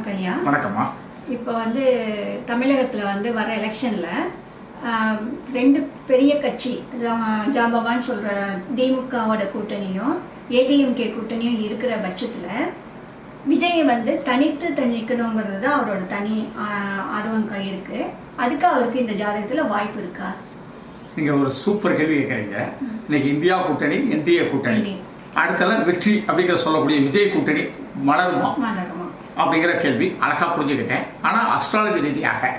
வணக்கம் ஐயா. வணக்கம்மா. இப்போ தமிழகத்தில் வர எலெக்ஷனில் ரெண்டு பெரிய கட்சி ஜாம்பவான்னு சொல்கிற திமுகவோட கூட்டணியும் ஏடிஎம்கே கூட்டணியும் இருக்கிற பட்சத்தில் விஜய் தனித்து நிற்கணுங்கிறது தான் அவரோட தனி ஆர்வம் இருக்கு. அதுக்கு அவருக்கு இந்த ஜாதகத்தில் வாய்ப்பு இருக்கா? நீங்கள் ஒரு சூப்பர் கேள்வி கேட்குறீங்க. இன்னைக்கு இந்தியா கூட்டணி, என்டிஏ கூட்டணி, அடுத்தலாம் வெற்றி அப்படிங்கிற சொல்லக்கூடிய விஜய் கூட்டணி மலருமா அப்படிங்கிற கேள்வி அழகா புரிஞ்சுக்கிட்டேன். ஆனால் அஸ்ட்ராலஜி ரீதியாக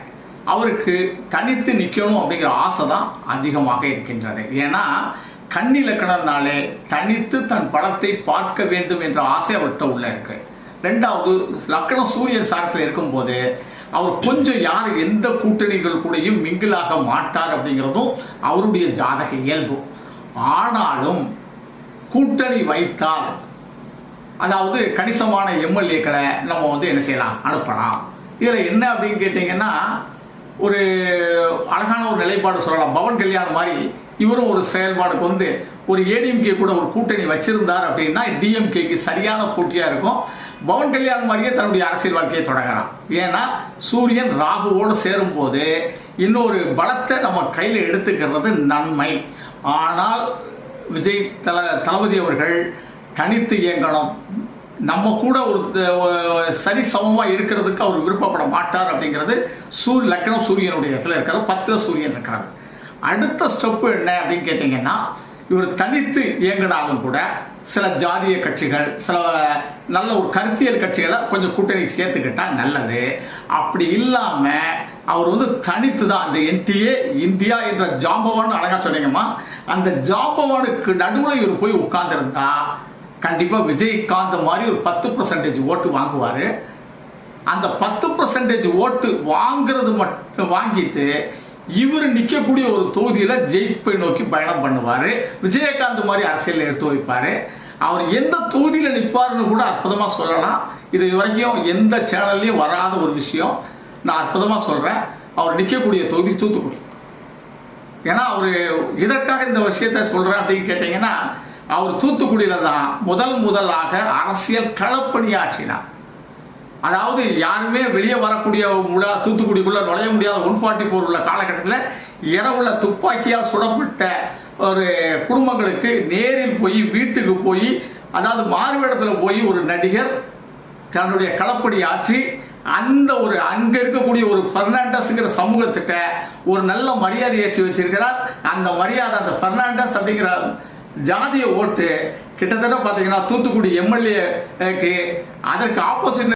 அவருக்கு தனித்து நிற்கணும் அப்படிங்கிற ஆசை தான் அதிகமாக இருக்கின்றது. ஏன்னா கன்னி லக்கணம்னாலே தனித்து தன் படத்தை பார்க்க வேண்டும் என்ற ஆசை அவர்கிட்ட உள்ள இருக்கு. ரெண்டாவது லக்கணம் சூரியன் சாரத்தில் இருக்கும்போது அவர் கொஞ்சம் யார் எந்த கூட்டணிகள் கூடயும் மிங்கிளாக மாட்டார் அப்படிங்கிறதும் அவருடைய ஜாதக இயல்பு. ஆனாலும் கூட்டணி வைத்தால், அதாவது கணிசமான எம்எல்ஏக்களை நம்ம என்ன செய்யலாம், அனுப்பலாம். இதில் என்ன அப்படின்னு கேட்டீங்கன்னா, ஒரு அழகான ஒரு நிலைப்பாடு சொல்லலாம். பவன் கல்யாண் மாதிரி இவரும் ஒரு செயல்பாடுக்கு ஒரு ஏடிஎம்கே கூட ஒரு கூட்டணி வச்சிருந்தார் அப்படின்னா டிஎம்கேக்கு சரியான போட்டியா இருக்கும். பவன் கல்யாண் மாதிரியே தன்னுடைய அரசியல் வாழ்க்கையை தொடங்கலாம். ஏன்னா சூரியன் ராகுவோடு சேரும் போது இன்னொரு பலத்தை நம்ம கையில் எடுத்துக்கிறது நன்மை. ஆனால் விஜய் தளபதி அவர்கள் தனித்து இயங்கணும், நம்ம கூட ஒரு சரி சமமாக இருக்கிறதுக்கு அவர் விருப்பப்பட மாட்டார் அப்படிங்கிறது லக்கணம் சூரியனுடைய இடத்துல இருக்கிறது. 10 சூரியன் இருக்கிறார். அடுத்த ஸ்டெப்பு என்ன அப்படின்னு கேட்டீங்கன்னா, இவர் தனித்து இயங்கினாலும் கூட சில ஜாதிய கட்சிகள், சில நல்ல ஒரு கருத்தியல் கட்சிகளை கொஞ்சம் கூட்டணிக்கு சேர்த்துக்கிட்டா நல்லது. அப்படி இல்லாம அவர் தனித்து தான் இந்த என்டிஏ இந்தியா என்ற ஜாம்பவான் அழகா சொன்னீங்கம்மா, அந்த ஜாம்பவானுக்கு நடுவில் இவர் போய் உட்கார்ந்துருந்தா கண்டிப்பா விஜயகாந்த் மாதிரி ஒரு 10% ஓட்டு வாங்குவாரு. அந்த 10% ஓட்டு வாங்குறது மட்டும் வாங்கிட்டு இவர் நிற்கக்கூடிய ஒரு தொகுதியில ஜெயிப்பை நோக்கி பயணம் பண்ணுவாரு. விஜயகாந்த் மாதிரி அரசியல் எடுத்து வைப்பாரு. அவர் எந்த தொகுதியில நிற்பாருன்னு கூட அற்புதமா சொல்லலாம். இது வரைக்கும் எந்த சேனல்லையும் வராத ஒரு விஷயம். நான் அற்புதமா சொல்றேன், அவர் நிற்கக்கூடிய தொகுதி தூத்துக்குடி. ஏன்னா அவரு இதற்காக இந்த விஷயத்த சொல்றேன் அப்படின்னு கேட்டீங்கன்னா, அவர் தூத்துக்குடியில தான் முதலாக அரசியல் களப்பணியாற்றினார். அதாவது யாருமே வெளியே வரக்கூடிய தூத்துக்குடிக்குள்ள நுழைய முடியாத 144 உள்ள காலகட்டத்தில் இரவுல துப்பாக்கியால் சுடப்பட்ட ஒரு குடும்பங்களுக்கு நேரில் போய் வீட்டுக்கு போய், அதாவது மாறுவேடத்தில் போய் ஒரு நடிகர் தன்னுடைய களப்பணி ஆற்றி அந்த அங்க இருக்கக்கூடிய ஒரு பெர்னாண்டஸ்ங்கிற சமூகத்திட்ட ஒரு நல்ல மரியாதை ஏற்றி வச்சிருக்கிறார். அந்த மரியாதை, அந்த பெர்னாண்டஸ் அப்படிங்கிற ஜாதிய ஓட்டு கிட்டத்தட்ட பாத்தீங்கன்னா தூத்துக்குடி எம்எல்ஏக்கு அதற்கு ஆப்போசிட்